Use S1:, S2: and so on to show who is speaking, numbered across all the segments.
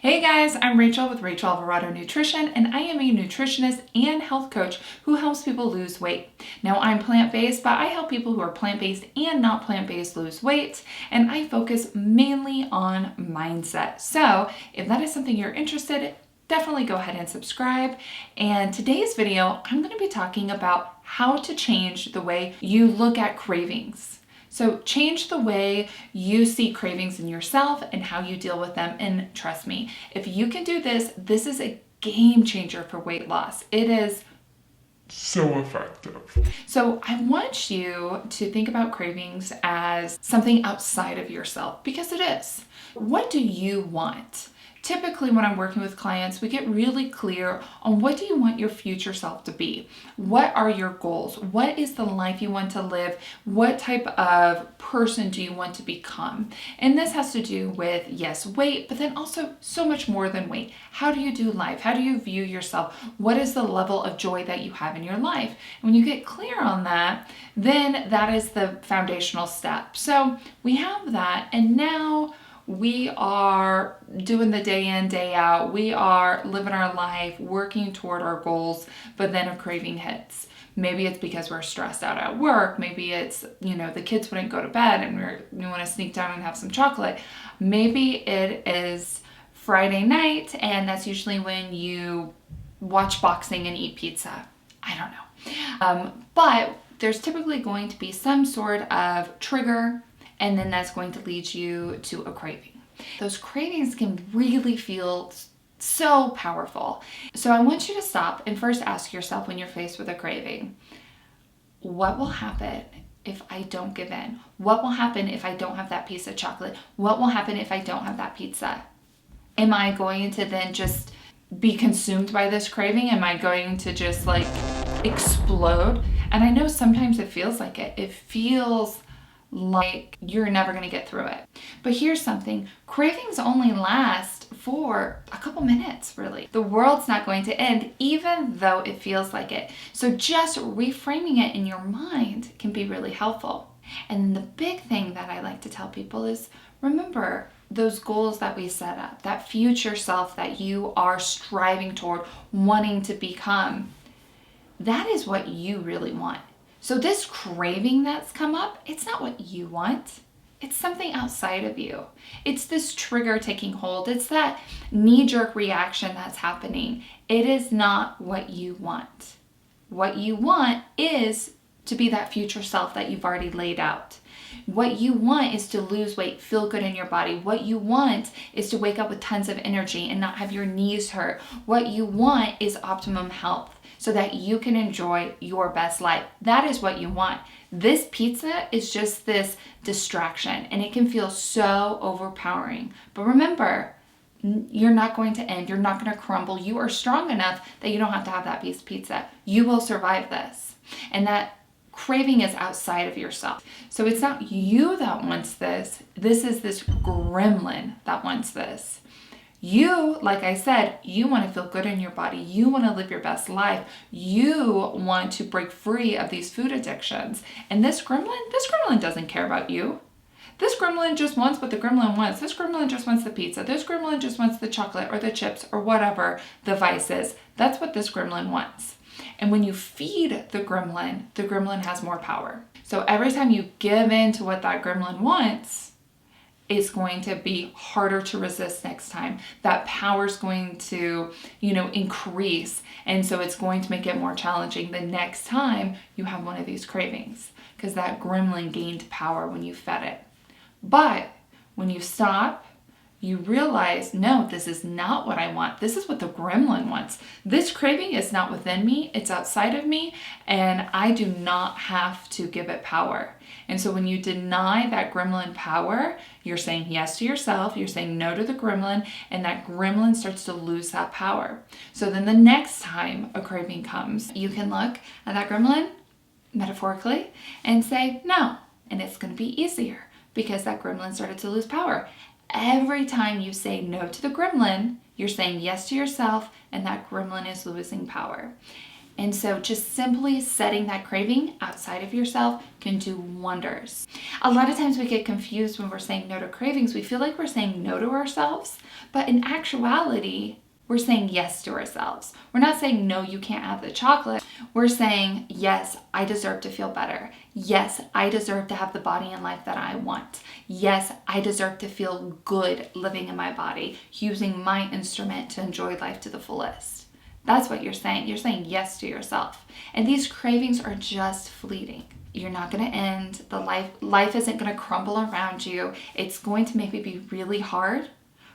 S1: Hey guys, I'm Rachel with Rachel Alvarado Nutrition, and I am a nutritionist and health coach who helps people lose weight. Now, I'm plant-based, but I help people who are plant-based and not plant-based lose weight, and I focus mainly on mindset. So if that is something you're interested in, definitely go ahead and subscribe. And today's video, I'm going to be talking about how to change the way you look at cravings. So change the way you see cravings in yourself and how you deal with them. And trust me, if you can do this, this is a game changer for weight loss. It is so effective. So I want you to think about cravings as something outside of yourself, because it is. What do you want? Typically, when I'm working with clients, we get really clear on what do you want your future self to be? What are your goals? What is the life you want to live? What type of person do you want to become? And this has to do with, yes, weight, but then also so much more than weight. How do you do life? How do you view yourself? What is the level of joy that you have in your life? And when you get clear on that, then that is the foundational step. So we have that, and now we are doing the day in, day out. We are living our life, working toward our goals, but then a craving hits. Maybe it's because we're stressed out at work. Maybe it's, the kids wouldn't go to bed and we want to sneak down and have some chocolate. Maybe it is Friday night, and that's usually when you watch boxing and eat pizza. I don't know. But there's typically going to be some sort of trigger, and then that's going to lead you to a craving. Those cravings can really feel so powerful. So I want you to stop and first ask yourself, when you're faced with a craving, what will happen if I don't give in? What will happen if I don't have that piece of chocolate? What will happen if I don't have that pizza? Am I going to then just be consumed by this craving? Am I going to just explode? And I know sometimes it feels like it. It feels like you're never going to get through it. But here's something. Cravings only last for a couple minutes, really. The world's not going to end, even though it feels like it. So just reframing it in your mind can be really helpful. And the big thing that I like to tell people is, remember those goals that we set up, that future self that you are striving toward, wanting to become. That is what you really want. So this craving that's come up, it's not what you want. It's something outside of you. It's this trigger taking hold. It's that knee-jerk reaction that's happening. It is not what you want. What you want is to be that future self that you've already laid out. What you want is to lose weight, feel good in your body. What you want is to wake up with tons of energy and not have your knees hurt. What you want is optimum health, so that you can enjoy your best life. That is what you want. This pizza is just this distraction, and it can feel so overpowering. But remember, you're not going to end. You're not going to crumble. You are strong enough that you don't have to have that piece of pizza. You will survive this. And that craving is outside of yourself. So it's not you that wants this. This is this gremlin that wants this. You, like I said, you want to feel good in your body. You want to live your best life. You want to break free of these food addictions. And this gremlin doesn't care about you. This gremlin just wants what the gremlin wants. This gremlin just wants the pizza. This gremlin just wants the chocolate or the chips or whatever the vice is. That's what this gremlin wants. And when you feed the gremlin has more power. So every time you give in to what that gremlin wants, it's going to be harder to resist next time. That power is going to, increase. And so it's going to make it more challenging the next time you have one of these cravings, because that gremlin gained power when you fed it. But when you stop, you realize, no, this is not what I want. This is what the gremlin wants. This craving is not within me. It's outside of me, and I do not have to give it power. And so when you deny that gremlin power, you're saying yes to yourself, you're saying no to the gremlin, and that gremlin starts to lose that power. So then the next time a craving comes, you can look at that gremlin, metaphorically, and say no. And it's going to be easier because that gremlin started to lose power. Every time you say no to the gremlin, you're saying yes to yourself, and that gremlin is losing power. And so just simply setting that craving outside of yourself can do wonders. A lot of times we get confused when we're saying no to cravings. We feel like we're saying no to ourselves, but in actuality, we're saying yes to ourselves. We're not saying, no, you can't have the chocolate. We're saying, yes, I deserve to feel better. Yes, I deserve to have the body and life that I want. Yes, I deserve to feel good living in my body, using my instrument to enjoy life to the fullest. That's what you're saying. You're saying yes to yourself. And these cravings are just fleeting. You're not going to end. Life isn't going to crumble around you. It's going to maybe be really hard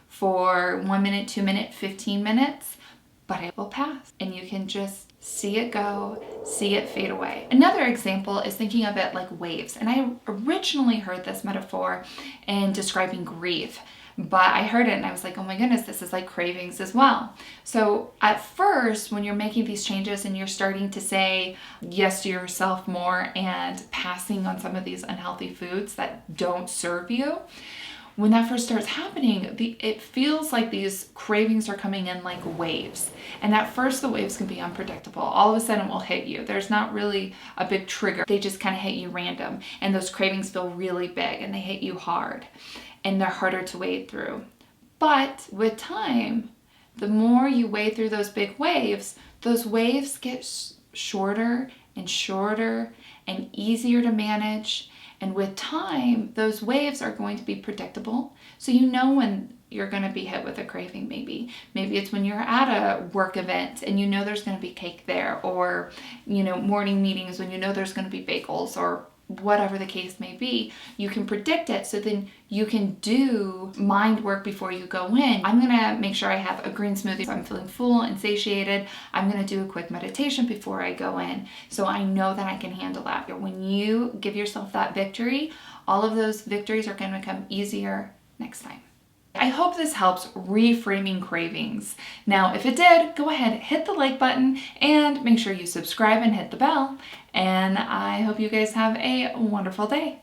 S1: for 1 minute, 2 minutes, 15 minutes, but it will pass. And you can just see it go, see it fade away. Another example is thinking of it like waves. And I originally heard this metaphor in describing grief, but I heard it and I was like, oh my goodness, this is like cravings as well. So at first, when you're making these changes and you're starting to say yes to yourself more and passing on some of these unhealthy foods that don't serve you, when that first starts happening, it feels like these cravings are coming in like waves. And at first, the waves can be unpredictable. All of a sudden, it will hit you. There's not really a big trigger. They just kind of hit you random. And those cravings feel really big and they hit you hard. And they're harder to wade through. But with time, the more you wade through those big waves, those waves get shorter and shorter and easier to manage. And with time, those waves are going to be predictable. So you know when you're going to be hit with a craving maybe. Maybe it's when you're at a work event and you know there's going to be cake there, or, morning meetings when you know there's going to be bagels, or whatever the case may be. You can predict it, so then you can do mind work before you go in. I'm gonna make sure I have a green smoothie so I'm feeling full and satiated. I'm gonna do a quick meditation before I go in, so I know that I can handle that. When you give yourself that victory, all of those victories are gonna become easier next time. I hope this helps reframing cravings. Now, if it did, go ahead, hit the like button and make sure you subscribe and hit the bell. And I hope you guys have a wonderful day.